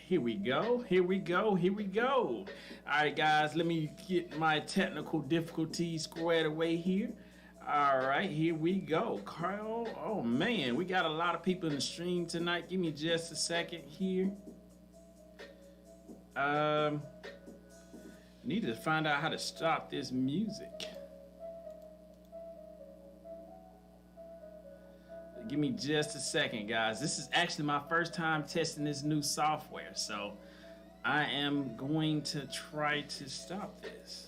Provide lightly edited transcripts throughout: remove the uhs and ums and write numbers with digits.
Here we go. Here we go. Here we go. All right, guys, let me get my technical difficulties squared away here. All right, here we go. Carl, oh man, we got a lot of people in the stream tonight. Give me just a second here. Need to find out how to stop this music. Give me just a second, guys. This is actually my first time testing this new software, so I am going to try to stop this.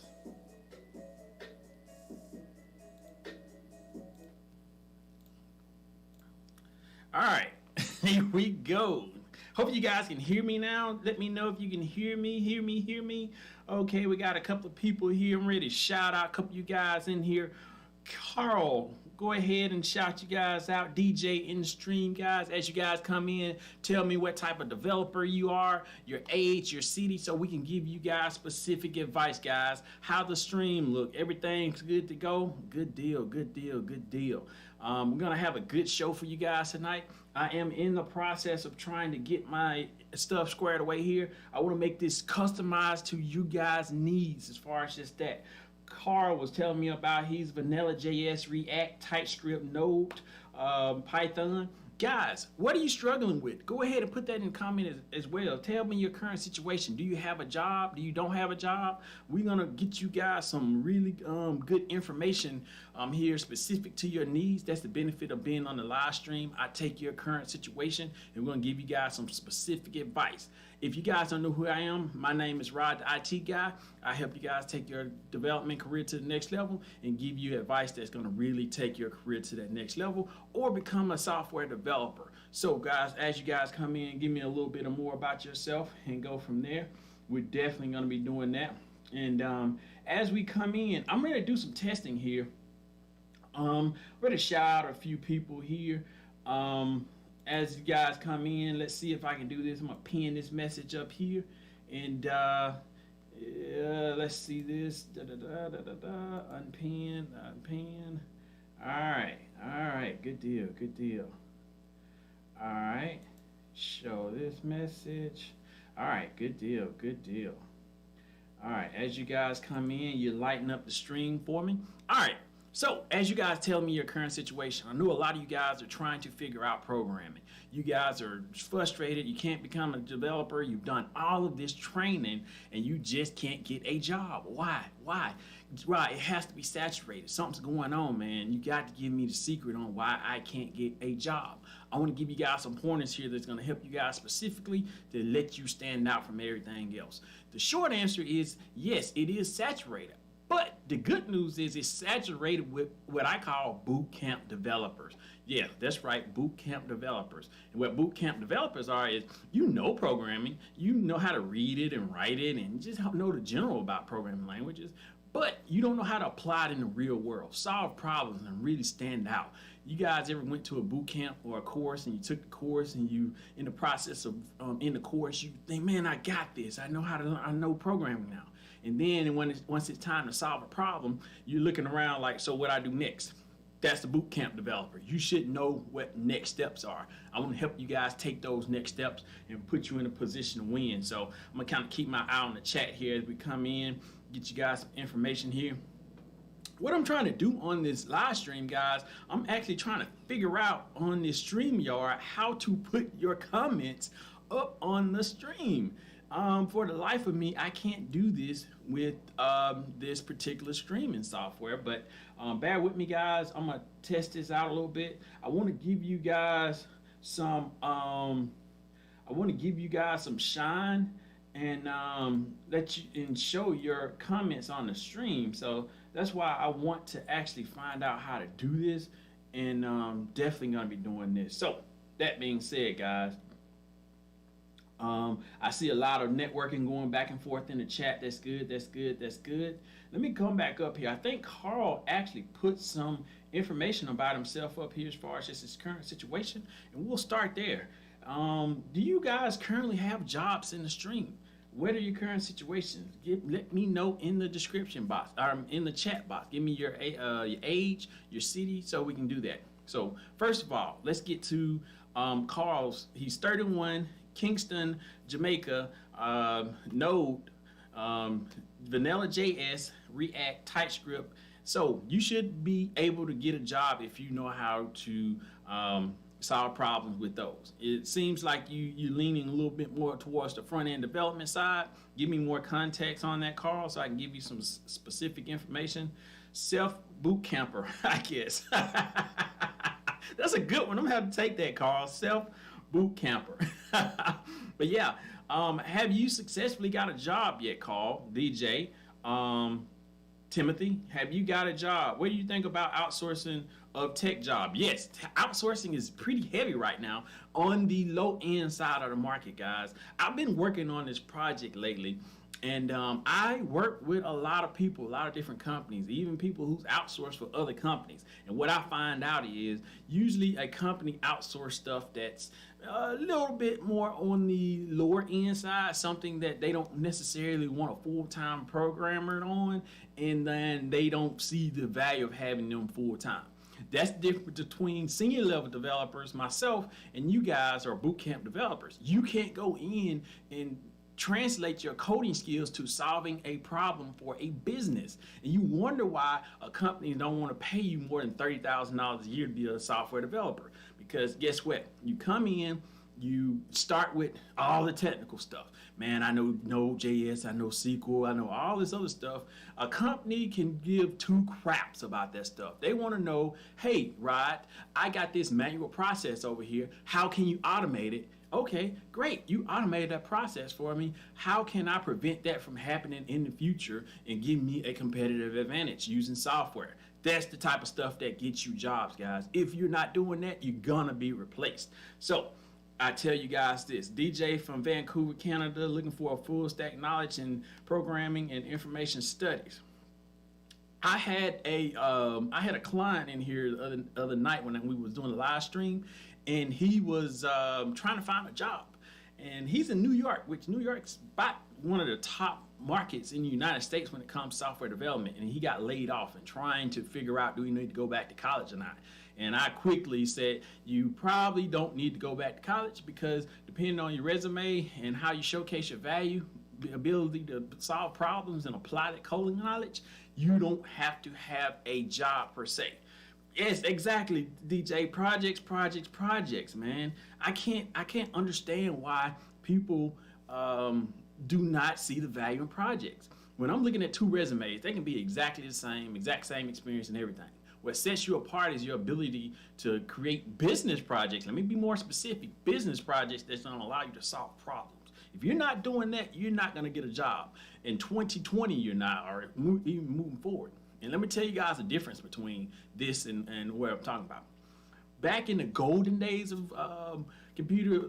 All right, here we go. Hope you guys can hear me now. Let me know if you can hear me. Okay, we got a couple of people here. I'm ready to shout out a couple of you guys in here. Carl, go ahead and shout you guys out. DJ in the stream, guys. As you guys come in, tell me what type of developer you are, your age, your city, so we can give you guys specific advice, guys. How the stream look, everything's good to go. Good deal, good deal, good deal. We're gonna have a good show for you guys tonight. I am in the process of trying to get my stuff squared away here. I want to make this customized to you guys' needs as far as just that. Carl was telling me about his Vanilla.js, React, TypeScript, Node, Python. Guys, what are you struggling with? Go ahead and put that in the comment as well. Tell me your current situation. Do you have a job? Do you don't have a job? We're going to get you guys some really good information here specific to your needs. That's the benefit of being on the live stream. I take your current situation and we're going to give you guys some specific advice. If you guys don't know who I am, my name is Rod, the IT guy. I help you guys take your development career to the next level and give you advice that's going to really take your career to that next level or become a software developer. So guys, as you guys come in, give me a little bit more about yourself and go from there. We're definitely going to be doing that. And as we come in, I'm ready to do some testing here. Ready to shout out a few people here. As you guys come in, let's see if I can do this. I'm going to pin this message up here. And let's see this. Unpin. All right, good deal. All right, show this message. All right, good deal. All right, as you guys come in, you lighten up the stream for me. All right, so as you guys tell me your current situation, I know a lot of you guys are trying to figure out programming. You guys are frustrated. You can't become a developer. You've done all of this training and you just can't get a job. Why? Right, it has to be saturated. Something's going on, man. You got to give me the secret on why I can't get a job. I want to give you guys some pointers here that's going to help you guys specifically to let you stand out from everything else. The short answer is yes, it is saturated. But the good news is it's saturated with what I call boot camp developers. Yeah, that's right, boot camp developers. And what boot camp developers are is you know programming, you know how to read it and write it and just know the general about programming languages, but you don't know how to apply it in the real world, solve problems and really stand out. You guys ever went to a boot camp or a course and you took the course and you in the process of in the course you think, man, I got this. I know programming now. And then once it's time to solve a problem, you're looking around like, so what I do next? That's the boot camp developer. You should know what next steps are. I want to help you guys take those next steps and put you in a position to win. So I'm going to kind of keep my eye on the chat here as we come in, get you guys some information here. What I'm trying to do on this live stream, guys, I'm actually trying to figure out on this StreamYard how to put your comments up on the stream. For the life of me, I can't do this with this particular streaming software, but bear with me, guys. I'm gonna test this out a little bit. I want to give you guys some shine and let you and show your comments on the stream. So that's why I want to actually find out how to do this, and definitely gonna be doing this. So that being said, guys, I see a lot of networking going back and forth in the chat. That's good. Let me come back up here. I think Carl actually put some information about himself up here as far as just his current situation, and we'll start there. Do you guys currently have jobs in the stream? What are your current situations? Let me know in the description box or in the chat box. Give me your age, your city, so we can do that. So first of all, let's get to Carl's. He's 31. Kingston, Jamaica, Node, Vanilla JS, React, TypeScript. So you should be able to get a job if you know how to solve problems with those. It seems like you're leaning a little bit more towards the front end development side. Give me more context on that, Carl, so I can give you some specific information. Self boot camper, I guess. That's a good one. I'm gonna have to take that, Carl. Self boot camper. But yeah, have you successfully got a job yet, Carl? DJ, Timothy, have you got a job? What do you think about outsourcing of tech job? Yes, outsourcing is pretty heavy right now on the low end side of the market, guys. I've been working on this project lately, and I work with a lot of people, a lot of different companies, even people who's outsourced for other companies. And what I find out is usually a company outsource stuff that's a little bit more on the lower end side, something that they don't necessarily want a full-time programmer on, and then they don't see the value of having them full-time. That's the difference between senior level developers, myself, and you guys are bootcamp developers. You can't go in and translate your coding skills to solving a problem for a business. And you wonder why a company don't want to pay you more than $30,000 a year to be a software developer. Because guess what? You come in, you start with all the technical stuff. Man, I know Node.js, I know SQL, I know all this other stuff. A company can give two craps about that stuff. They want to know, hey, Rod, I got this manual process over here. How can you automate it? Okay, great. You automated that process for me. How can I prevent that from happening in the future and give me a competitive advantage using software? That's the type of stuff that gets you jobs, guys. If you're not doing that, you're gonna be replaced. So I tell you guys this, DJ from Vancouver, Canada, looking for a full stack knowledge in programming and information studies. I had a client in here the other night when we was doing a live stream, and he was trying to find a job. And he's in New York, which New York's about one of the top markets in the United States when it comes to software development. And he got laid off and trying to figure out, do we need to go back to college or not? And I quickly said, you probably don't need to go back to college, because depending on your resume and how you showcase your value, the ability to solve problems and apply that coding knowledge, you don't have to have a job per se. Yes, exactly, DJ. Projects, man. I can't understand why people do not see the value in projects. When I'm looking at two resumes, they can be exactly the same, exact same experience and everything. What sets you apart is your ability to create business projects. Let me be more specific. Business projects that's going to allow you to solve problems. If you're not doing that, you're not going to get a job. In 2020, you're not, or even moving forward. And let me tell you guys the difference between this and what I'm talking about. Back in the golden days of computer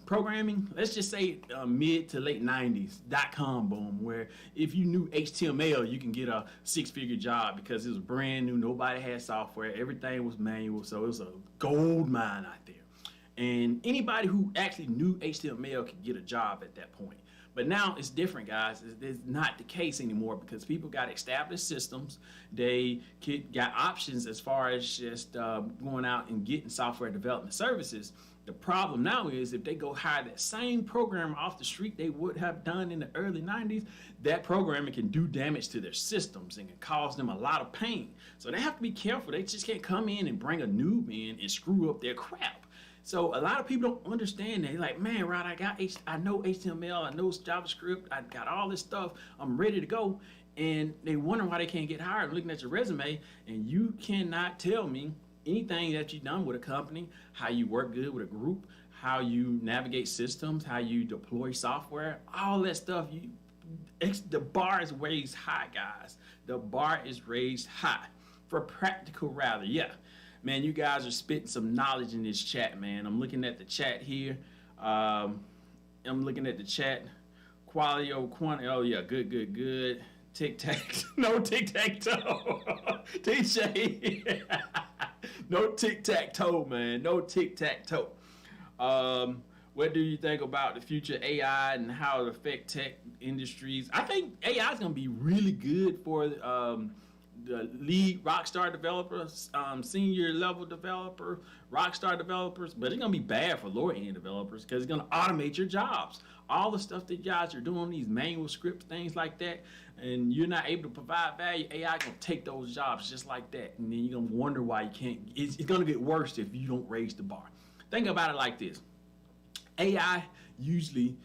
programming, let's just say mid to late 90s, .com boom, where if you knew HTML, you can get a six-figure job because it was brand new, nobody had software, everything was manual, so it was a gold mine out there. And anybody who actually knew HTML could get a job at that point. But now it's different, guys. It's not the case anymore because people got established systems. They got options as far as just going out and getting software development services. The problem now is if they go hire that same programmer off the street they would have done in the early 90s, that programmer can do damage to their systems and can cause them a lot of pain. So they have to be careful. They just can't come in and bring a noob in and screw up their crap. So a lot of people don't understand that. They're like, man, Rod, I know HTML, I know JavaScript, I got all this stuff, I'm ready to go. And they wonder why they can't get hired. I'm looking at your resume, and you cannot tell me anything that you've done with a company, how you work good with a group, how you navigate systems, how you deploy software, all that stuff. The bar is raised high, guys. The bar is raised high. For practical, rather, yeah. Man, you guys are spitting some knowledge in this chat, man. I'm looking at the chat here. I'm looking at the chat. Quality over quantity. Oh, yeah, good. Tic-tac. No tic-tac-toe. DJ. No tic-tac-toe, man. No tic-tac-toe. What do you think about the future AI and how it affect tech industries? I think AI is going to be really good for the lead rockstar developers, senior level developer, rockstar developers, but it's gonna be bad for lower end developers because it's gonna automate your jobs. All the stuff that you guys are doing, these manual scripts, things like that, and you're not able to provide value, AI gonna take those jobs just like that, and then you're gonna wonder why you can't. It's gonna get worse if you don't raise the bar. Think about it like this: AI usually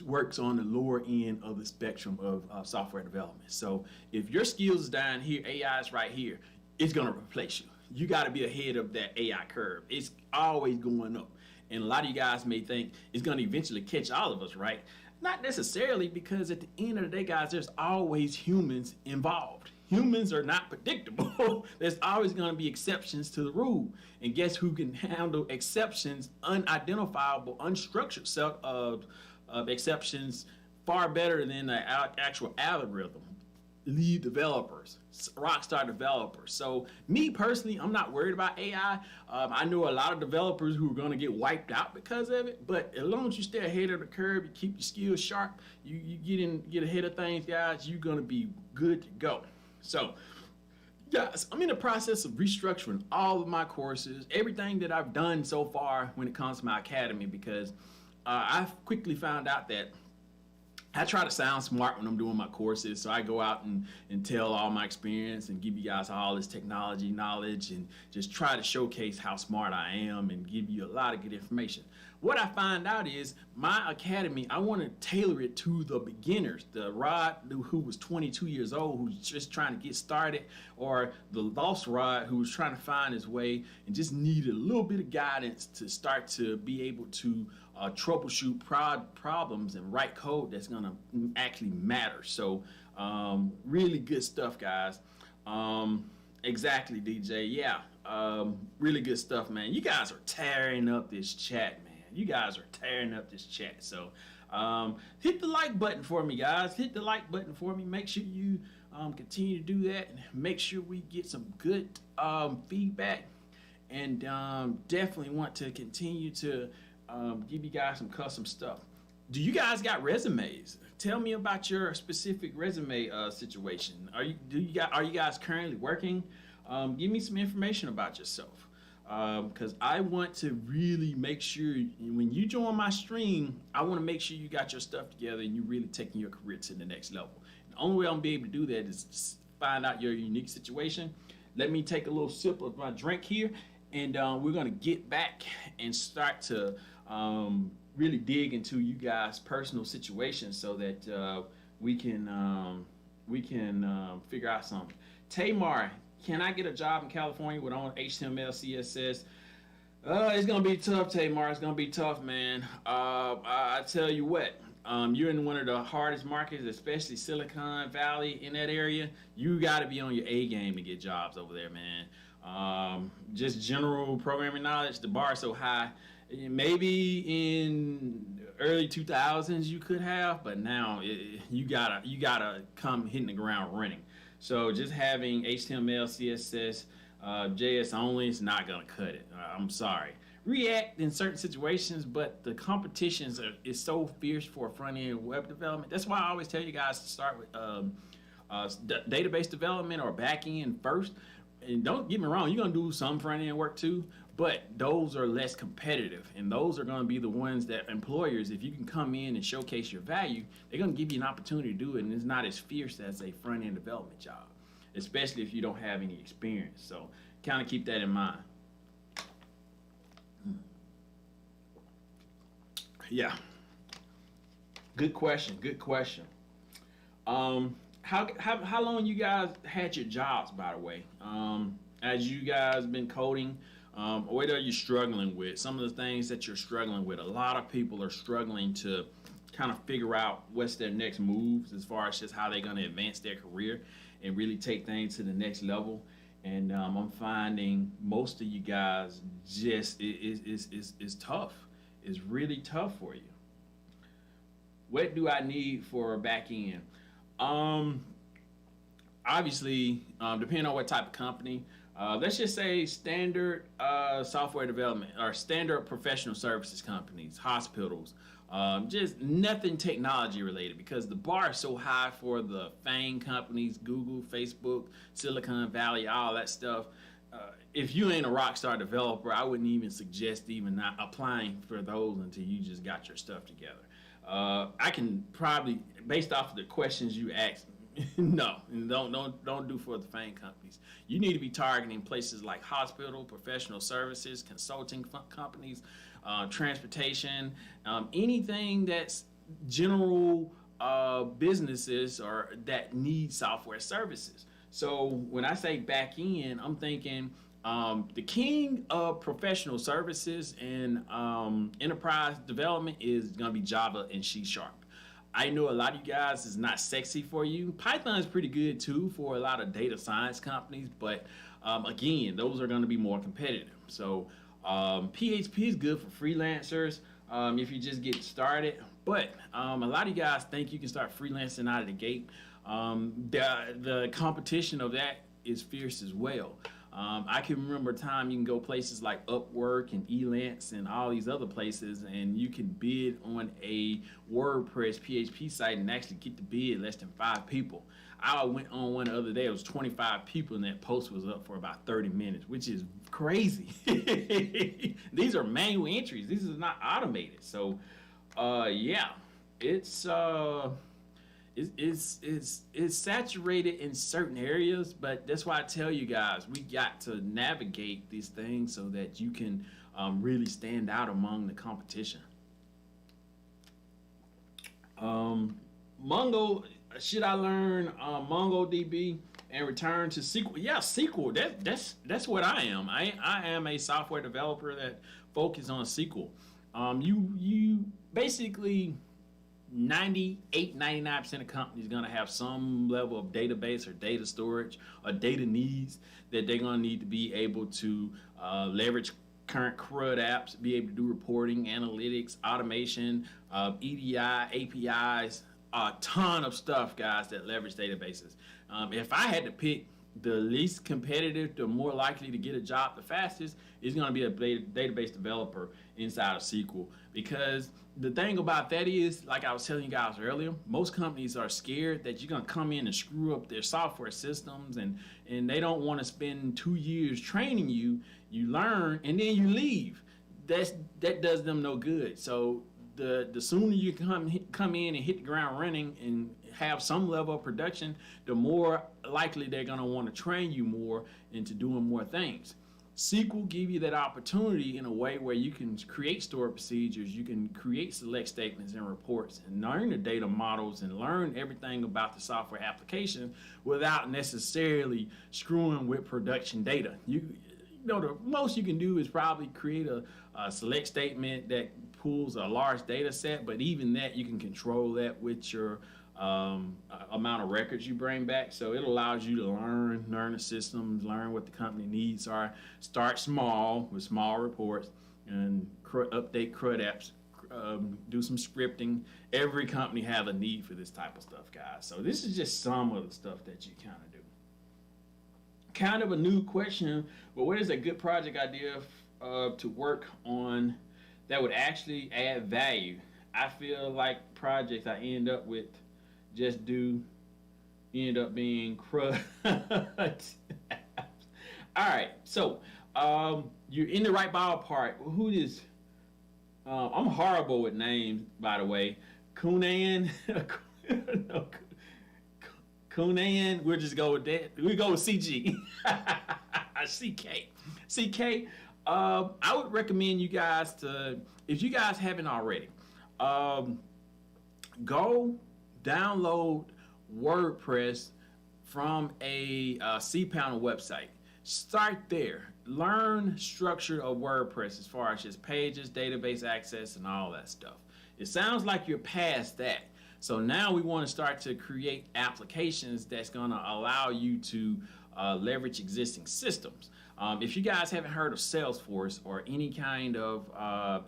works on the lower end of the spectrum of software development. So if your skills is down here, AI is right here, it's gonna replace you. You gotta be ahead of that AI curve. It's always going up. And a lot of you guys may think it's gonna eventually catch all of us, right? Not necessarily, because at the end of the day, guys, there's always humans involved. Humans are not predictable. There's always going to be exceptions to the rule. And guess who can handle exceptions, unidentifiable, unstructured set of exceptions far better than the actual algorithm? Lead developers, rockstar developers. So me personally, I'm not worried about AI. I know a lot of developers who are going to get wiped out because of it, but as long as you stay ahead of the curve, you keep your skills sharp, you get ahead of things, guys, you're going to be good to go. So guys, I'm in the process of restructuring all of my courses, everything that I've done so far when it comes to my academy, because I've quickly found out that I try to sound smart when I'm doing my courses, so I go out and tell all my experience and give you guys all this technology knowledge and just try to showcase how smart I am and give you a lot of good information. What I find out is my academy, I want to tailor it to the beginners, the Rod who was 22 years old, who's just trying to get started, or the lost Rod who was trying to find his way and just needed a little bit of guidance to start to be able to troubleshoot problems and write code that's going to actually matter. So really good stuff, guys. Exactly, DJ. Yeah, really good stuff, man. You guys are tearing up this chat, man. You guys are tearing up this chat. So hit the like button for me, guys. Hit the like button for me. Make sure you continue to do that, and make sure we get some good feedback, and definitely want to continue to give you guys some custom stuff. Do you guys got resumes? Tell me about your specific resume situation. Are you guys currently working? Give me some information about yourself, because I want to really make sure when you join my stream, I want to make sure you got your stuff together and you're really taking your career to the next level. And the only way I'm gonna be able to do that is just find out your unique situation. Let me take a little sip of my drink here, and we're gonna get back and start to really dig into you guys' personal situations so that we can figure out something. Tamar, can I get a job in California with only HTML, CSS? It's gonna be tough, Tamar. It's gonna be tough, man. I tell you what, you're in one of the hardest markets, especially Silicon Valley in that area. You got to be on your A game to get jobs over there, man. Just general programming knowledge, the bar is so high. Maybe in early 2000s you could have, but now you gotta come hitting the ground running. So just having HTML, CSS, JS only is not gonna cut it. I'm sorry. React in certain situations, but the competition is so fierce for front-end web development. That's why I always tell you guys to start with database development or back-end first. And don't get me wrong, you're gonna do some front-end work too, but those are less competitive, and those are going to be the ones that employers, if you can come in and showcase your value, they're going to give you an opportunity to do it, and it's not as fierce as a front-end development job, especially if you don't have any experience. So kind of keep that in mind. Yeah. Good question. How long you guys had your jobs, by the way? As you guys been coding, what are you struggling with? Some of the things that you're struggling with. A lot of people are struggling to kind of figure out what's their next moves as far as just how they're going to advance their career and really take things to the next level. And I'm finding most of you guys just is tough. It's really tough for you. What do I need for a back end? Obviously, depending on what type of company, let's just say standard software development or standard professional services companies, hospitals, just nothing technology related, because the bar is so high for the FANG companies, Google, Facebook, Silicon Valley, all that stuff. If you ain't a rock star developer, I wouldn't even suggest even not applying for those until you just got your stuff together. I can probably, based off of the questions you asked, no, don't do for the FANG companies. You need to be targeting places like hospital, professional services, consulting companies, transportation, anything that's general businesses or that need software services. So when I say back end, I'm thinking the king of professional services and enterprise development is going to be Java and C#. I know a lot of you guys is not sexy for you. Python is pretty good too for a lot of data science companies, but again, those are going to be more competitive. So PHP is good for freelancers if you just get started, but a lot of you guys think you can start freelancing out of the gate. The competition of that is fierce as well. I can remember a time you can go places like Upwork and Elance and all these other places, and you can bid on a WordPress PHP site and actually get the bid less than 5 people. I went on one the other day, it was 25 people, and that post was up for about 30 minutes, which is crazy. These are manual entries. These are not automated. So, yeah, it's saturated in certain areas, but that's why I tell you guys, we got to navigate these things so that you can really stand out among the competition. Mongo, should I learn MongoDB and return to SQL? Yeah, SQL. That's what I am. I am a software developer that focuses on SQL. You basically 99% of companies are going to have some level of database or data storage or data needs that they're going to need to be able to leverage current CRUD apps, be able to do reporting, analytics, automation, EDI, APIs, a ton of stuff, guys, that leverage databases. If I had to pick the least competitive, the more likely to get a job the fastest, is going to be a database developer inside of SQL. Because the thing about that is, like I was telling you guys earlier, most companies are scared that you're going to come in and screw up their software systems, and they don't want to spend 2 years training you. You learn, and then you leave. That does them no good. So the sooner you come in and hit the ground running and have some level of production, the more likely they're going to want to train you more into doing more things. SQL give you that opportunity in a way where you can create stored procedures, you can create select statements and reports, and learn the data models and learn everything about the software application without necessarily screwing with production data. You know, the most you can do is probably create a select statement that pulls a large data set, but even that you can control that with your amount of records you bring back. So it allows you to learn the systems, learn what the company needs are, start small with small reports, and update CRUD apps, do some scripting. Every company has a need for this type of stuff, guys. So this is just some of the stuff that you kind of do. Kind of a new question, but what is a good project idea to work on that would actually add value? I feel like projects I end up with just end up being crud. All right, so you're in the right ballpark. Who is? I'm horrible with names, by the way. Kunan. No, Kunan. We'll just go with that. We go with CG. CK. I would recommend you guys to, if you guys haven't already, go download WordPress from a cPanel website. Start there. Learn structure of WordPress as far as just pages, database access, and all that stuff. It sounds like you're past that. So now we want to start to create applications that's going to allow you to leverage existing systems. If you guys haven't heard of Salesforce or any kind of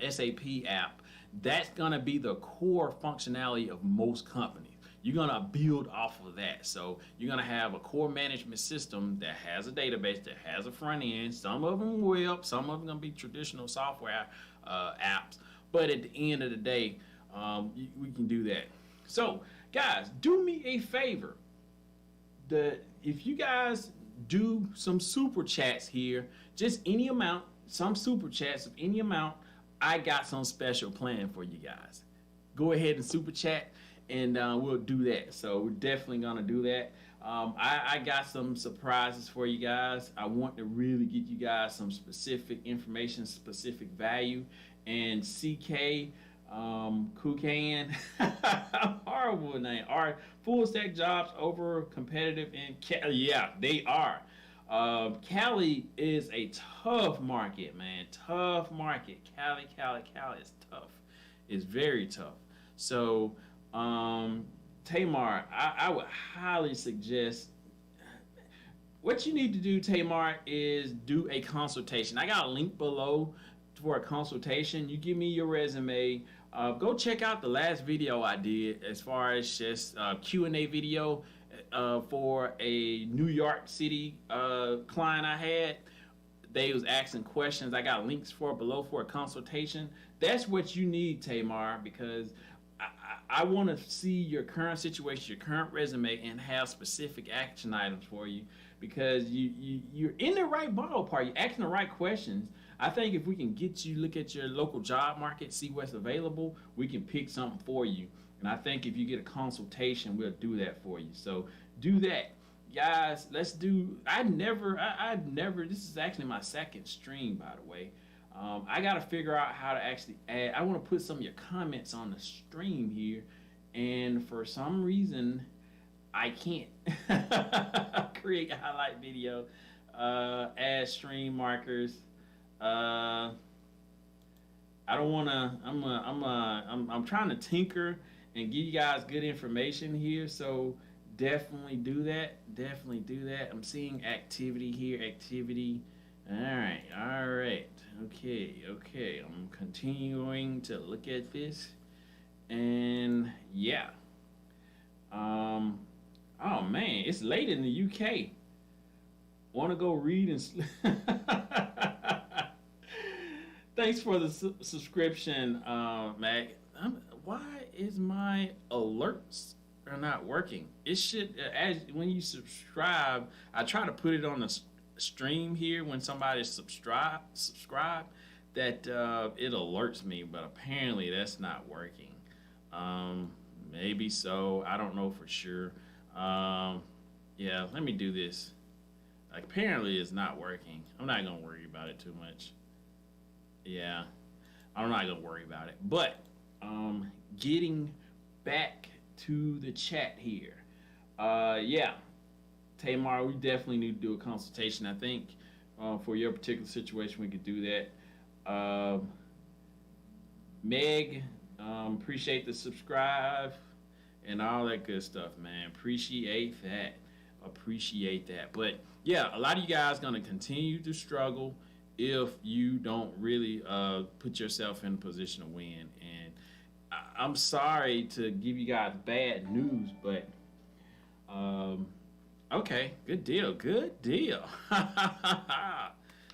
SAP app, that's going to be the core functionality of most companies. you're gonna build off of that. So you're gonna have a core management system that has a database, that has a front end. Some of them web, some of them gonna be traditional software apps. But at the end of the day, we can do that. So guys, do me a favor. If you guys do some super chats here, just any amount, some super chats of any amount, I got some special plan for you guys. Go ahead and super chat, and we'll do that. So we're definitely gonna do that. I got some surprises for you guys. I want to really get you guys some specific information, specific value, and CK Kukan, horrible name. Are full stack jobs over competitive in Cali? Yeah, they are. Cali is a tough market, man. Tough market. Cali is tough. It's very tough. So, Tamar, I would highly suggest what you need to do, Tamar, is do a consultation. I got a link below for a consultation. You give me your resume. Go check out the last video I did as far as just Q&A video for a New York City client I had. They was asking questions. I got links for it below for a consultation. That's what you need, Tamar, because I want to see your current situation, your current resume, and have specific action items for you, because you're in the right ballpark. You're asking the right questions. I think if we can get you look at your local job market, see what's available, we can pick something for you. And I think if you get a consultation, we'll do that for you. So do that. Guys, let's do, I never, this is actually my second stream, by the way. I got to figure out how to actually add, I want to put some of your comments on the stream here. And for some reason, I can't create a highlight video, add stream markers. I don't want to, I'm trying to tinker and give you guys good information here. So definitely do that. Definitely do that. I'm seeing activity here, activity. All right. Okay. I'm continuing to look at this, and yeah. Oh man, it's late in the UK. Want to go read and thanks for the subscription, Mac. Why is my alerts are not working? It should, as when you subscribe, I try to put it on the stream here when somebody subscribe that it alerts me, but apparently that's not working. Maybe so. I don't know for sure. Yeah, let me do this. Apparently it's not working. I'm not gonna worry about it too much. Yeah, I'm not gonna worry about it. But getting back to the chat here. Yeah, Tamar, we definitely need to do a consultation. I think for your particular situation, we could do that. Meg, appreciate the subscribe and all that good stuff, man. Appreciate that. But yeah, a lot of you guys gonna continue to struggle if you don't really put yourself in a position to win. And I'm sorry to give you guys bad news, but okay, good deal.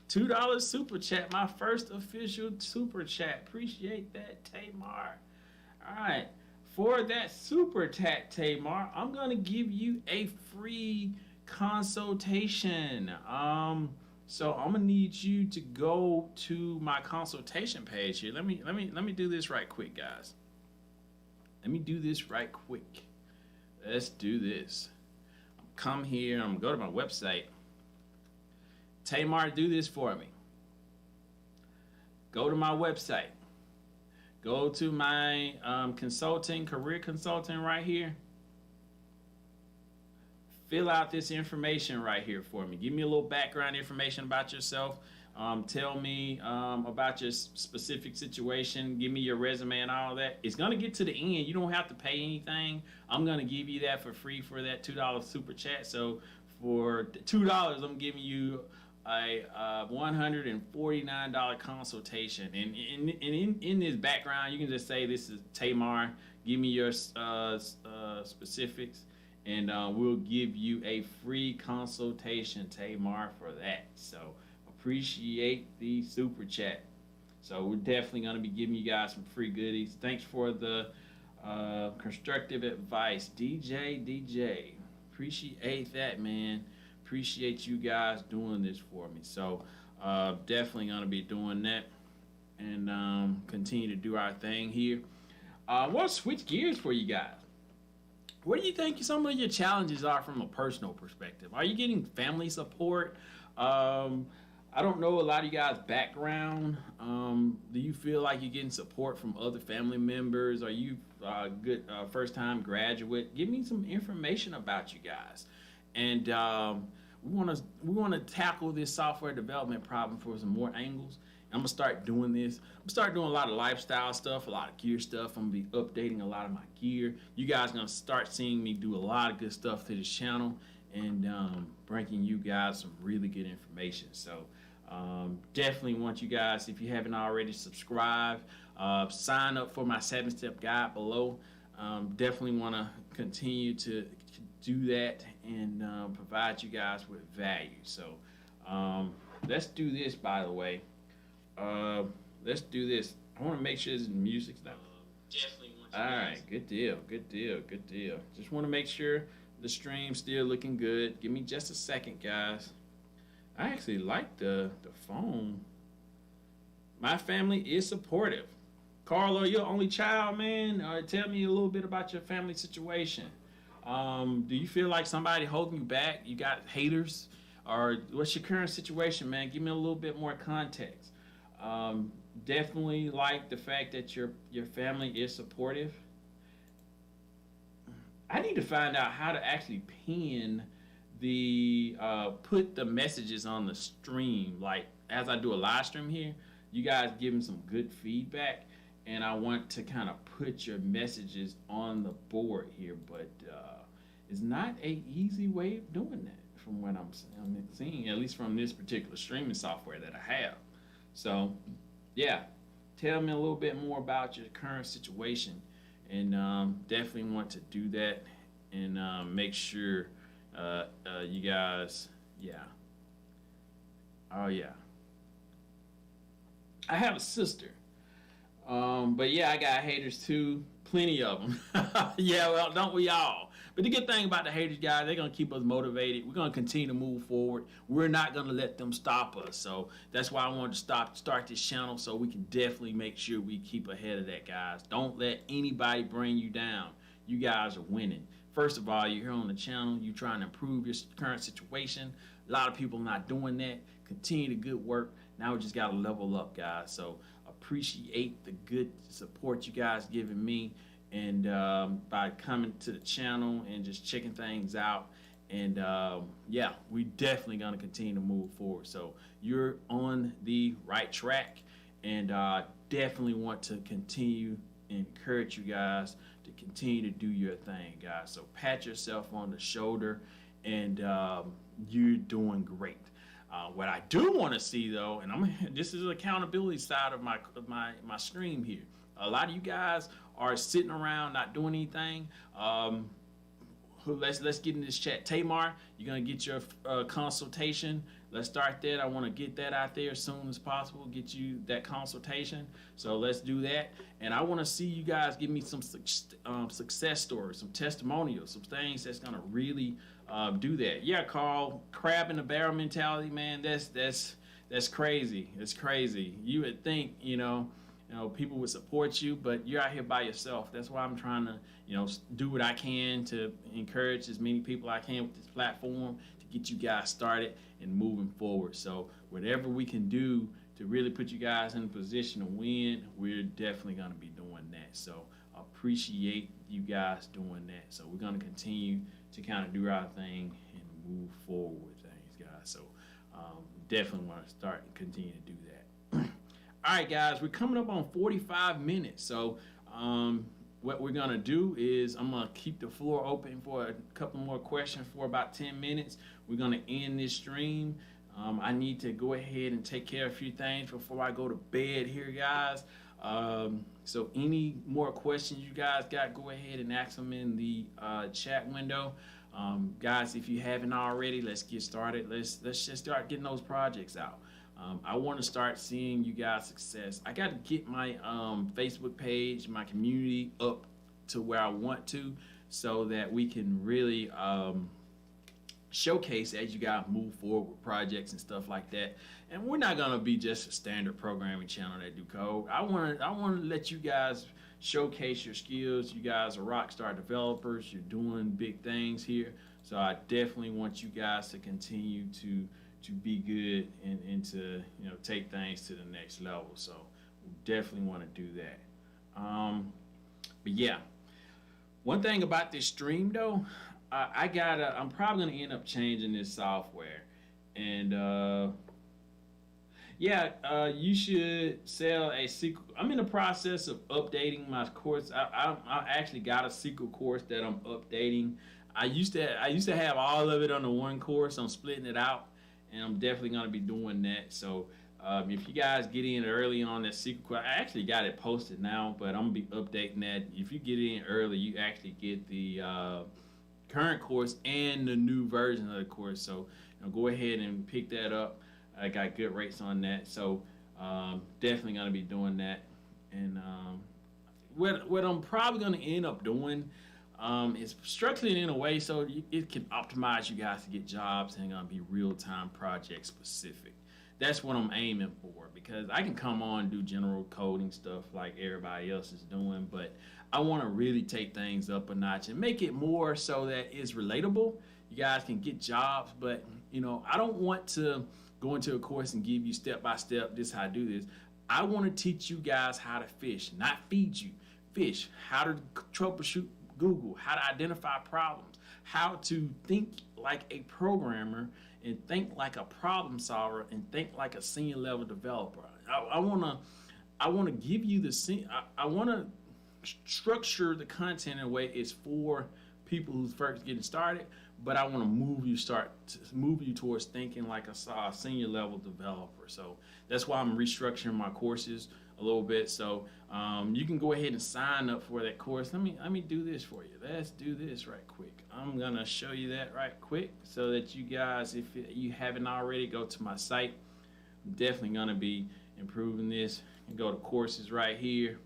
$2 super chat, my first official super chat. Appreciate that, Tamar. All right, for that super chat, Tamar, I'm gonna give you a free consultation. So I'm gonna need you to go to my consultation page here. Let me do this right quick, guys. Let's do this. Come here. I'm gonna go to my website. Tamar, do this for me. Go to my website. Go to my career consulting right here. Fill out this information right here for me. Give me a little background information about yourself. Tell me about your specific situation. Give me your resume and all that. It's going to get to the end. You don't have to pay anything. I'm going to give you that for free for that $2 super chat. So for $2, I'm giving you a $149 consultation. And in this background, you can just say this is Tamar Give me your specifics, and we'll give you a free consultation, Tamar, for that. So appreciate the super chat. So we're definitely going to be giving you guys some free goodies. Thanks for the constructive advice, DJ. Appreciate that, man. Appreciate you guys doing this for me. So definitely going to be doing that, and continue to do our thing here. We'll switch gears for you guys. What do you think some of your challenges are from a personal perspective? Are you getting family support? I don't know a lot of you guys' background. Do you feel like you're getting support from other family members? Are you a good first-time graduate? Give me some information about you guys. And we want to tackle this software development problem for some more angles. I'm gonna start doing this. I'm gonna start doing a lot of lifestyle stuff, a lot of gear stuff. I'm gonna be updating a lot of my gear. You guys are gonna start seeing me do a lot of good stuff to this channel, and bringing you guys some really good information. So definitely want you guys, if you haven't already, subscribe, sign up for my 7-step guide below. Definitely want to continue to do that and provide you guys with value. So let's do this, by the way. Let's do this. I want to make sure this music's not. Definitely want you. All right, good deal. Just want to make sure the stream's still looking good. Give me just a second, guys. I actually like the phone. My family is supportive. Carlo, you're the only child, man. Tell me a little bit about your family situation. Do you feel like somebody holding you back? You got haters? Or what's your current situation, man? Give me a little bit more context. Definitely like the fact that your family is supportive. I need to find out how to actually pin the put the messages on the stream. Like as I do a live stream here, you guys give them some good feedback, and I want to kind of put your messages on the board here, but it's not a easy way of doing that from what I'm seeing, at least from this particular streaming software that I have. So yeah, tell me a little bit more about your current situation, and definitely want to do that, and make sure you guys, yeah. Oh yeah. I have a sister. But yeah, I got haters too. Plenty of them. Yeah, well, don't we all? But the good thing about the haters, guys, they're going to keep us motivated. We're going to continue to move forward. We're not going to let them stop us. So that's why I wanted to start this channel, so we can definitely make sure we keep ahead of that, guys. Don't let anybody bring you down. You guys are winning. First of all, you're here on the channel. You're trying to improve your current situation. A lot of people not doing that. Continue the good work. Now we just got to level up, guys. So appreciate the good support you guys giving me, and by coming to the channel and just checking things out. And yeah, we definitely going to continue to move forward. So you're on the right track, and definitely want to continue and encourage you guys to continue to do your thing, guys. So pat yourself on the shoulder, and you're doing great. What I do want to see, though, and this is the accountability side of my stream here. A lot of you guys are sitting around not doing anything. Let's get in this chat. Tamar, you're gonna get your consultation. Let's start that. I want to get that out there as soon as possible. Get you that consultation. So let's do that. And I want to see you guys give me some success stories, some testimonials, some things that's gonna really do that. Yeah, Carl, crab in the barrel mentality, man. That's crazy. It's crazy. You would think, people would support you, but you're out here by yourself. That's why I'm trying to, do what I can to encourage as many people I can with this platform to get you guys started and moving forward. So whatever we can do to really put you guys in a position to win, we're definitely going to be doing that. So appreciate you guys doing that. So we're going to continue to kind of do our thing and move forward with things, guys. So definitely want to start and continue to do that. All right, guys, we're coming up on 45 minutes. So what we're going to do is I'm going to keep the floor open for a couple more questions for about 10 minutes. We're going to end this stream. I need to go ahead and take care of a few things before I go to bed here, guys. So any more questions you guys got, go ahead and ask them in the chat window. Guys, if you haven't already, let's get started. Let's just start getting those projects out. I want to start seeing you guys' success. I got to get my Facebook page, my community up to where I want to, so that we can really showcase as you guys move forward with projects and stuff like that. And we're not gonna be just a standard programming channel that do code. I want to let you guys showcase your skills. You guys are rock star developers. You're doing big things here. So I definitely want you guys to continue to be good and to take things to the next level. So we definitely want to do that. But yeah, one thing about this stream though, I'm probably gonna end up changing this software, and you should sell a SQL. I'm in the process of updating my course. I actually got a SQL course that I'm updating. I used to have all of it on the one course. I'm splitting it out, and I'm definitely gonna be doing that. So if you guys get in early on that SQL course, I actually got it posted now, but I'm gonna be updating that. If you get in early, you actually get the current course and the new version of the course. So go ahead and pick that up. I got good rates on that, so definitely gonna be doing that. And what I'm probably gonna end up doing is structuring it in a way so it can optimize you guys to get jobs and gonna be real-time project specific. That's what I'm aiming for, because I can come on and do general coding stuff like everybody else is doing, but I want to really take things up a notch and make it more so that it's relatable. You guys can get jobs, but I don't want to go into a course and give you step by step this how to do this. I want to teach you guys how to fish, not feed you. Fish, how to troubleshoot Google, how to identify problems, how to think like a programmer and think like a problem solver and think like a senior level developer. I want to give you I want to structure the content in a way it's for people who's first getting started, but I want to move you towards thinking like a senior level developer. So that's why I'm restructuring my courses a little bit. So you can go ahead and sign up for that course. Let me do this for you. Let's do this right quick. I'm gonna show you that right quick so that you guys, if you haven't already, go to my site. I'm definitely gonna be improving this. You go to courses right here,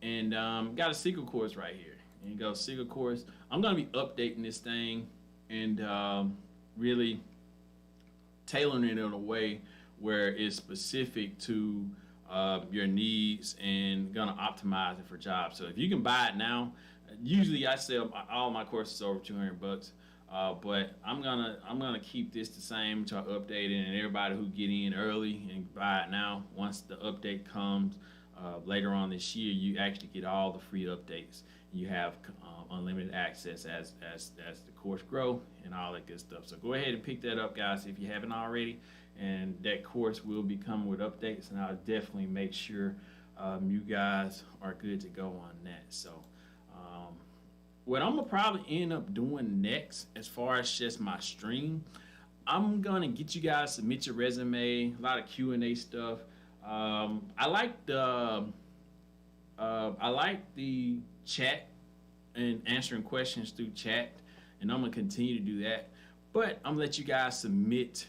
and got a SQL course right here. And you go SQL course. I'm gonna be updating this thing and really tailoring it in a way where it's specific to your needs and gonna optimize it for jobs. So if you can buy it now, usually I sell all my courses over $200, but I'm gonna keep this the same to update it, and everybody who get in early and buy it now, once the update comes later on this year, you actually get all the free updates. You have unlimited access as the course grow and all that good stuff. So go ahead and pick that up, guys, if you haven't already. And that course will be coming with updates, and I'll definitely make sure you guys are good to go on that. So what I'm gonna probably end up doing next, as far as just my stream, I'm gonna get you guys to submit your resume, a lot of Q&A stuff. I like the chat and answering questions through chat, and I'm gonna continue to do that. But I'm gonna let you guys submit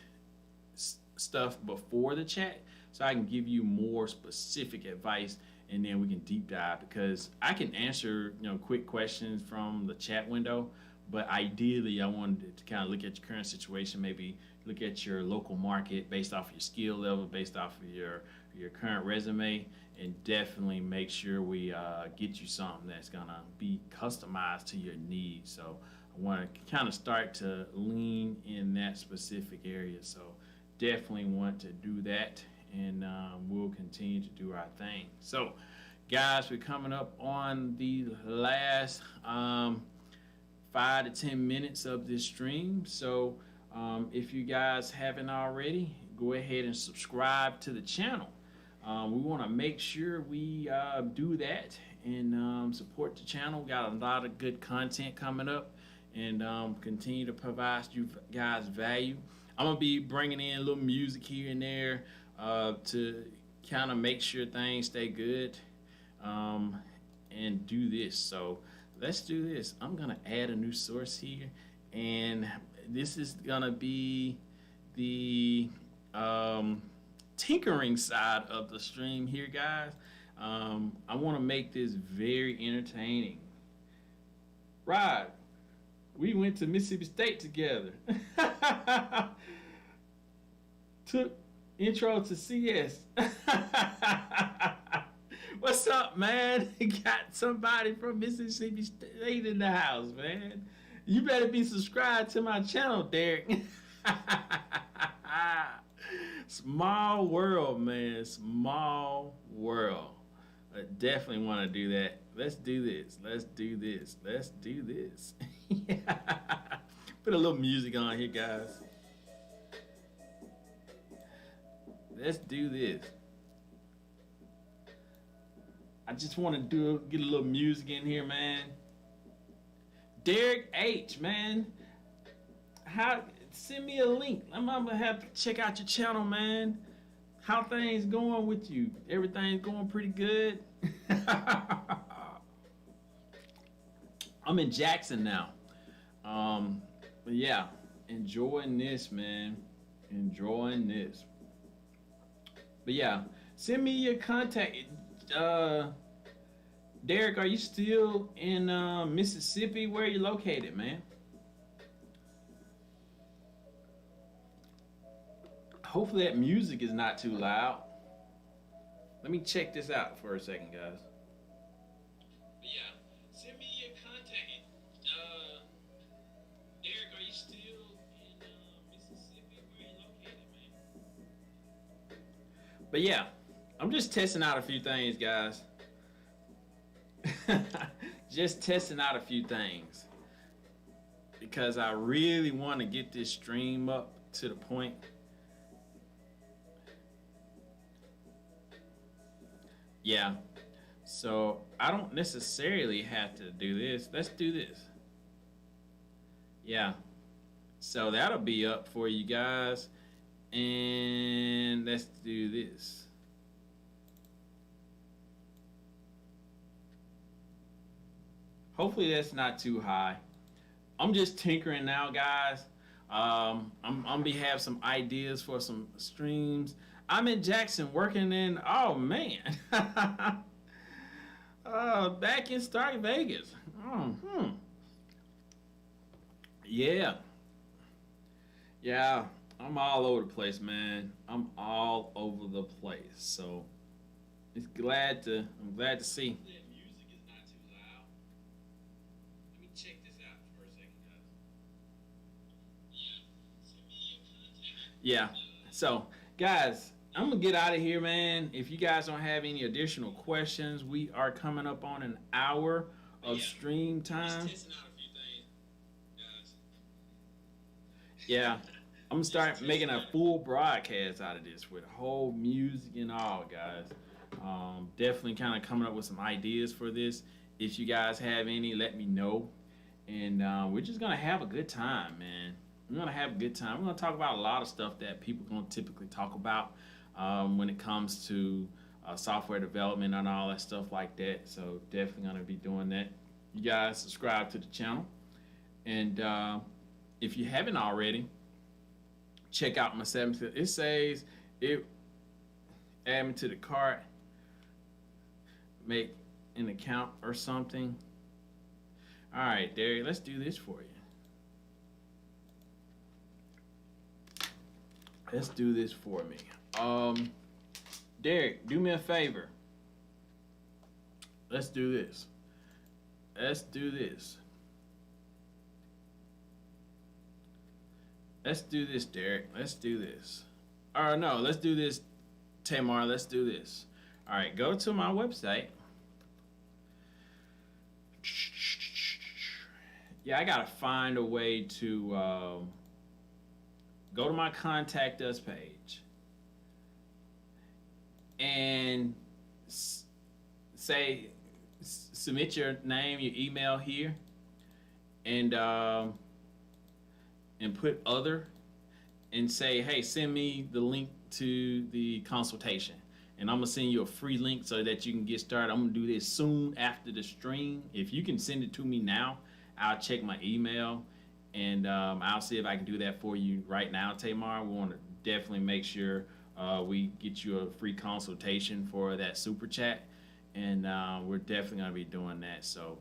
stuff before the chat so I can give you more specific advice, and then we can deep dive, because I can answer quick questions from the chat window, but ideally I wanted to kind of look at your current situation, maybe look at your local market based off your skill level, based off of your current resume, and definitely make sure we get you something that's gonna be customized to your needs. So I want to kind of start to lean in that specific area. So definitely want to do that, and we'll continue to do our thing. So guys, we're coming up on the last 5 to 10 minutes of this stream. So if you guys haven't already, go ahead and subscribe to the channel. We want to make sure we do that and support the channel. We got a lot of good content coming up, and continue to provide you guys value. I'm gonna be bringing in a little music here and there to kind of make sure things stay good, and do this. So let's do this. I'm gonna add a new source here, and this is gonna be the tinkering side of the stream here, guys. I want to make this very entertaining. Rod, we went to Mississippi State together. Took intro to CS. What's up, man? Got somebody from Mississippi State in the house, man. You better be subscribed to my channel, Derek. Small world, man. Small world. I definitely want to do that. Let's do this. Let's do this. Let's do this. Put a little music on here, guys. Let's do this. I just want to get a little music in here, man. Derek H, man. Send me a link. I'm gonna have to check out your channel, man. How things going with you? Everything's going pretty good. I'm in Jackson now. But yeah, enjoying this, man. Enjoying this. But yeah, send me your contact. Derek, are you still in Mississippi? Where are you located, man? Hopefully that music is not too loud. Let me check this out for a second, guys. But yeah, send me your contact. Derek, are you still in Mississippi? Where are you located, man? But yeah, I'm just testing out a few things, guys. Just testing out a few things. Because I really want to get this stream up to the point. Yeah, so I don't necessarily have to do this. Let's do this. Yeah, so that'll be up for you guys. And let's do this. Hopefully that's not too high. I'm just tinkering now, guys. I'm be have some ideas for some streams. I'm in Jackson working in, oh man, back in Stark Vegas. Yeah, I'm all over the place, man. I'm all over the place. So I'm glad to see. That music is not too loud. Let me check this out for a second, guys. Yeah. So, guys, I'm gonna get out of here, man. If you guys don't have any additional questions, we are coming up on an hour of stream time. Just testing out a few things, guys. Yeah, I'm gonna start making a full broadcast out of this with whole music and all, guys. Definitely kind of coming up with some ideas for this. If you guys have any, let me know. And we're just gonna have a good time, man. We're gonna have a good time. We're gonna talk about a lot of stuff that people gonna typically talk about when it comes to software development and all that stuff like that. So definitely gonna be doing that. You guys subscribe to the channel, and if you haven't already, check out my 7th. It says it. Add me to the cart. Make an account or something. All right, Derek, let's do this for you. Let's do this for me. Derek, do me a favor. Let's do this. Let's do this. Let's do this, Derek. Let's do this. Or no, let's do this, Tamar. Let's do this. All right, go to my website. Yeah, I gotta find a way to go to my contact us page and submit your name, your email here, and put other, and say, hey, send me the link to the consultation. and I'm gonna send you a free link so that you can get started. I'm gonna do this soon after the stream. If you can send it to me now, I'll check my email, and I'll see if I can do that for you right now, Tamar. We want to definitely make sure we get you a free consultation for that super chat, and we're definitely gonna be doing that. So,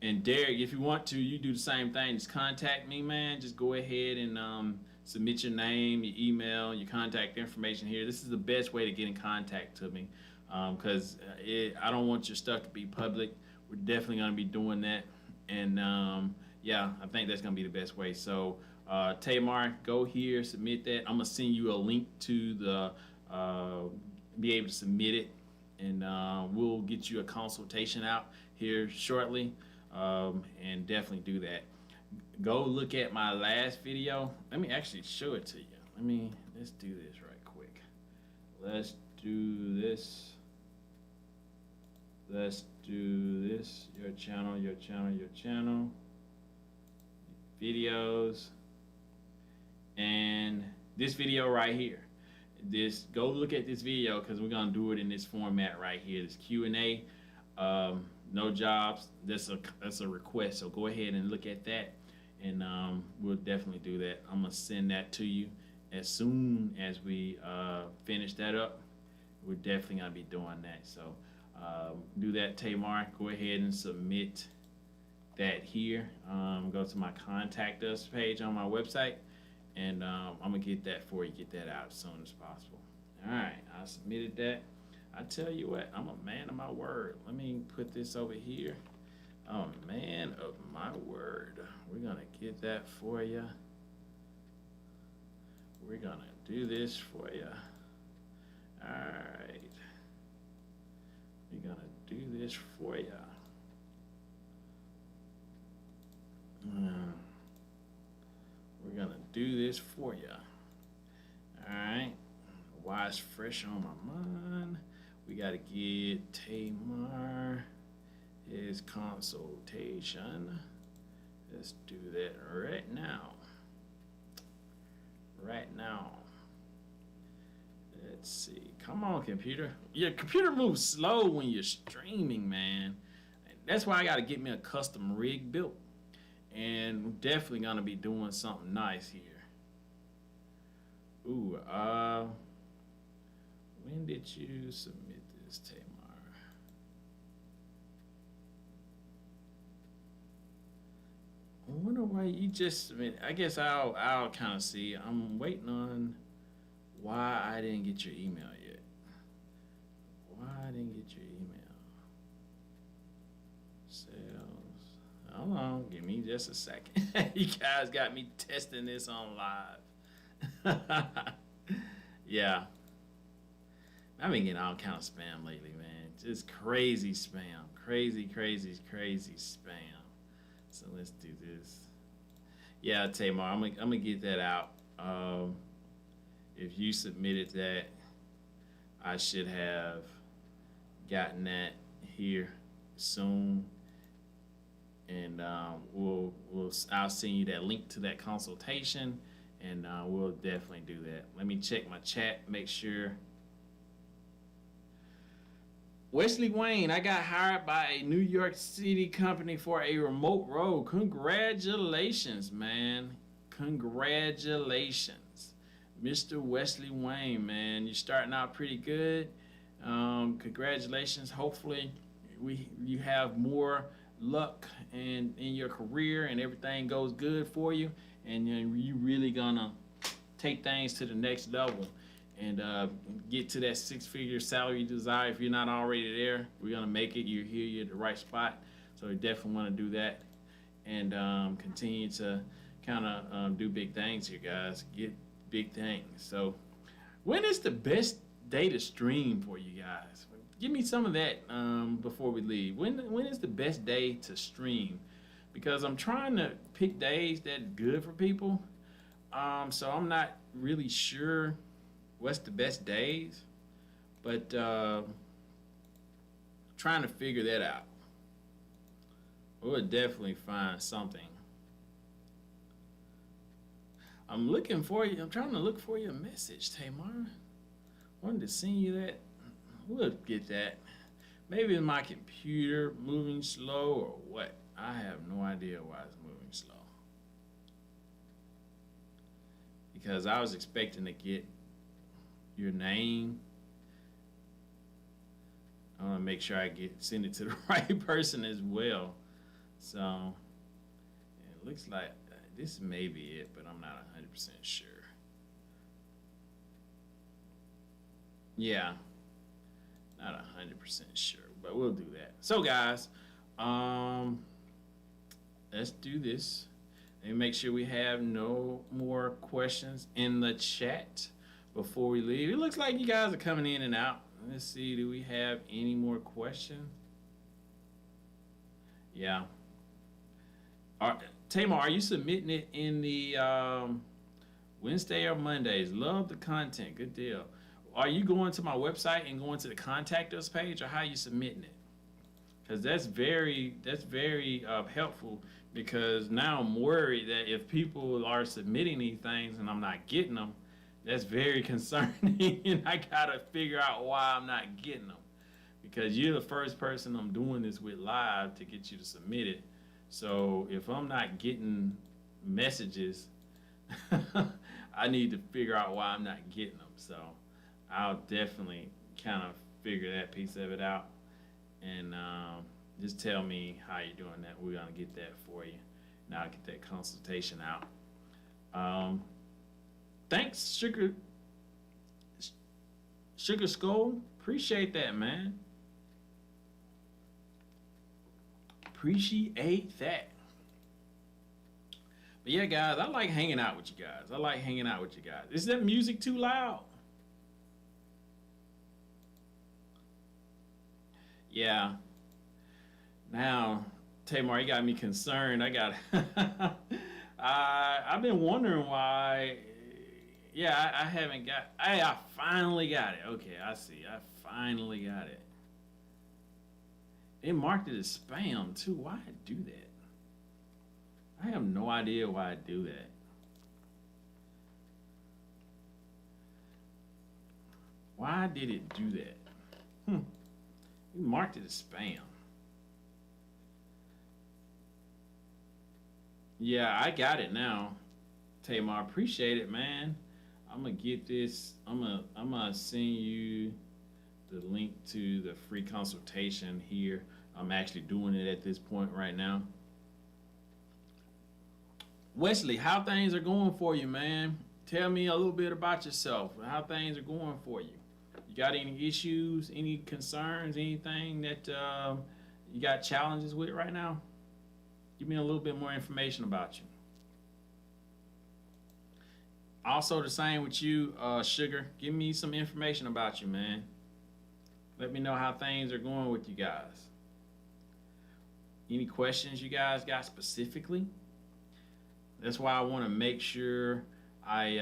and Derek, if you want to, you do the same thing. Just contact me, man. Just go ahead and submit your name, your email, your contact information here. This is the best way to get in contact to me, because I don't want your stuff to be public. We're definitely going to be doing that, and yeah, I think that's going to be the best way. So Tamar, go here, submit that. I'm going to send you a link to the be able to submit it, and we'll get you a consultation out here shortly, and definitely do that. Go look at my last video. Let me actually show it to you. Let's do this right quick. Let's do this. Let's do this. Your channel, your channel, your channel. Videos. And this video right here. Go look at this video, because we're gonna do it in this format right here. This Q&A. No jobs. That's a request. So go ahead and look at that. And we'll definitely do that. I'm gonna send that to you as soon as we finish that up. We're definitely gonna be doing that. So do that, Tamar. Go ahead and submit that here. Go to my contact us page on my website, and I'm gonna get that for you. Get that out as soon as possible. All right, I submitted that. I tell you what, I'm a man of my word. Let me put this over here. I'm a man of my word. We're gonna get that for you. We're gonna do this for you. All right. We're gonna do this for you. We're gonna do this for you. All right. Why it's fresh on my mind? We gotta get Tamar his consultation. Let's do that right now. Right now. Let's see. Come on, computer. Your computer moves slow when you're streaming, man. That's why I gotta get me a custom rig built. And we're definitely gonna be doing something nice here. Ooh, when did you submit this, Tamar? I wonder why you just submitted. I guess I'll kind of see. I'm waiting on why I didn't get your email yet. Why I didn't get your email? Sales. Hold on, give me just a second. You guys got me testing this on live. Yeah. I've been getting all kind of spam lately, man. Just crazy spam. Crazy spam. So let's do this. Yeah, Tamar, I'm gonna get that out. If you submitted that, I should have gotten that here soon, and I'll send you that link to that consultation, and we'll definitely do that. Let me check my chat, make sure. Wesley Wayne, I got hired by a New York City company for a remote role. Congratulations, man. Congratulations. Mr. Wesley Wayne, man. You're starting out pretty good. Congratulations. Hopefully you have more luck in your career and everything goes good for you, and you really gonna take things to the next level and get to that six-figure salary you desire. If you're not already there, we're gonna make it. You're here, you're at the right spot. So you definitely want to do that, and continue to kind of do big things here, guys. Get big things. So when is the best day to stream for you guys? Give me some of that before we leave. When is the best day to stream? Because I'm trying to pick days that's good for people. So I'm not really sure what's the best days, but trying to figure that out. We'll definitely find something. I'm looking for you. I'm trying to look for your message, Tamar. wanted to send you that. We'll get that. Maybe it's my computer moving slow or what. I have no idea why it's moving slow. Because I was expecting to get your name. I want to make sure I send it to the right person as well. So it looks like this may be it, but I'm not 100% sure. Yeah, not 100% sure, but we'll do that. So guys, let's do this and make sure we have no more questions in the chat before we leave. It looks like you guys are coming in and out. Let's see, do we have any more questions? Yeah. Tamar, are you submitting it in the Wednesday or Mondays? Love the content. Good deal. Are you going to my website and going to the contact us page, or how are you submitting it? Because that's very helpful, because now I'm worried that if people are submitting these things and I'm not getting them, that's very concerning, and I gotta figure out why I'm not getting them. Because you're the first person I'm doing this with live to get you to submit it. So if I'm not getting messages, I need to figure out why I'm not getting them. So I'll definitely kind of figure that piece of it out, and just tell me how you're doing that. We're gonna get that for you. Now I'll get that consultation out. Thanks, Sugar Skull. Appreciate that, man. Appreciate that. But yeah, guys, I like hanging out with you guys. Is that music too loud? Yeah. Now, Tamar, you got me concerned. I've been wondering why. Yeah, I haven't got. I finally got it. Okay, I see. I finally got it. It marked it as spam too. Why I do that? I have no idea why I do that. Why did it do that? It marked it as spam. Yeah, I got it now. Tamar, appreciate it, man. I'm gonna get this. I'm gonna send you the link to the free consultation here. I'm actually doing it at this point right now. Wesley, how things are going for you, man? Tell me a little bit about yourself. How things are going for you. You got any issues, any concerns, anything that you got challenges with right now? Give me a little bit more information about you. Also, the same with you, Sugar. Give me some information about you, man. Let me know how things are going with you guys. Any questions you guys got specifically? That's why I want to make sure I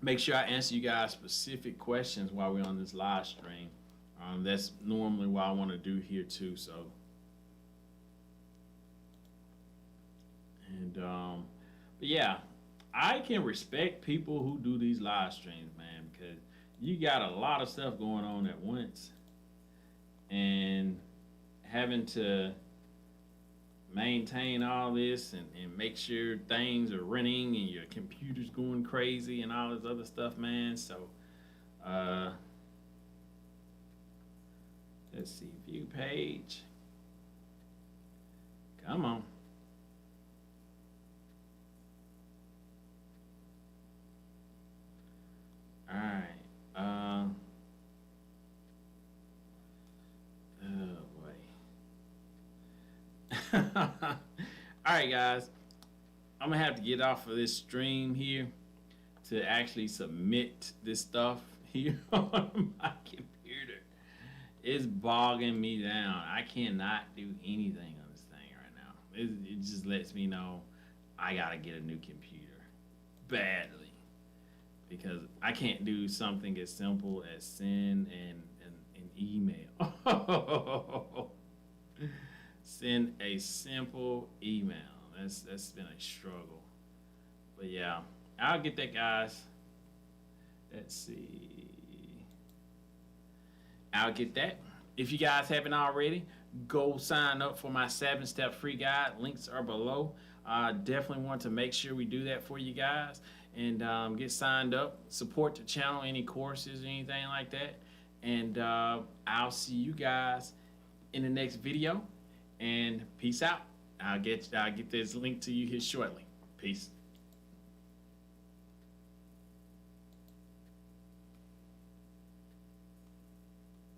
answer you guys specific questions while we're on this live stream. That's normally what I want to do here too. So, and but yeah, I can respect people who do these live streams, man, because you got a lot of stuff going on at once, and having to maintain all this and make sure things are running and your computer's going crazy and all this other stuff, man. So, let's see, view page. Come on. All right. Oh boy. All right, guys. I'm gonna have to get off of this stream here to actually submit this stuff here on my computer. It's bogging me down. I cannot do anything on this thing right now. It just lets me know I gotta get a new computer badly, because I can't do something as simple as send an email. Send a simple email. That's been a struggle. But yeah, I'll get that, guys. Let's see. I'll get that. If you guys haven't already, go sign up for my 7-step free guide. Links are below. Definitely want to make sure we do that for you guys, and get signed up. Support the channel, any courses or anything like that. And I'll see you guys in the next video. And peace out. I'll get this link to you here shortly. Peace.